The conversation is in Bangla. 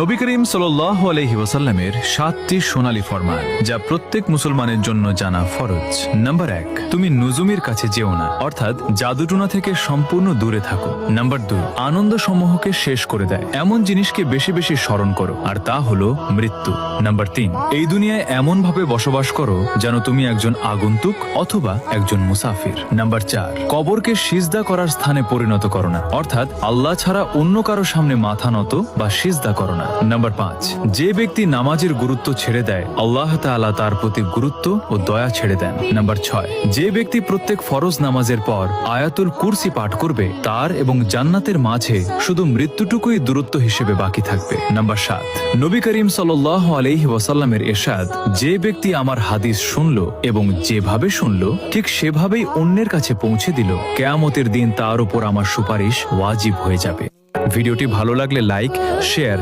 নবী করিম সাল্লাল্লাহু আলাইহি ওয়াসাল্লামের 7টি সোনালী ফরমান যা প্রত্যেক মুসলমানের জন্য জানা ফরজ। নাম্বার 1, তুমি নুজুমের কাছে যেও না, অর্থাৎ জাদুটোনা থেকে সম্পূর্ণ দূরে থাকো। নাম্বার 2, আনন্দ সমূহকে শেষ করে দেয় এমন জিনিসকে বেশি বেশি স্মরণ করো, আর তা হলো মৃত্যু। নাম্বার 3, এই দুনিয়ায় এমন ভাবে বসবাস করো যেন তুমি একজন আগন্তুক অথবা একজন মুসাফির। নাম্বার 4, কবরকে সিজদা করার স্থানে পরিণত করো না, অর্থাৎ আল্লাহ ছাড়া অন্য কারো সামনে মাথা নত বা সিজদা করো না। নাম্বার 5, যে ব্যক্তি নামাজের গুরুত্ব ছেড়ে দেয় আল্লাহ তাআলা তার প্রতি গুরুত্ব ও দয়া ছেড়ে দেন। নাম্বার 6, যে ব্যক্তি প্রত্যেক ফরজ নামাজের পর আয়াতুল কুরসি পাঠ করবে তার এবং জান্নাতের মাঝে শুধু মৃত্যুটুকুই দূরত্ব হিসেবে বাকি থাকবে। নাম্বার 7, নবী করিম সাল্লাল্লাহু আলাইহি ওয়াসাল্লামের ইরশাদ, যে ব্যক্তি আমার হাদিস শুনলো এবং যেভাবে শুনলো ঠিক সেভাবেই অন্যের কাছে পৌঁছে দিল, কিয়ামতের দিন তার উপর আমার সুপারিশ ওয়াজিব হয়ে যাবে। ভিডিওটি ভালো লাগলে লাইক, শেয়ার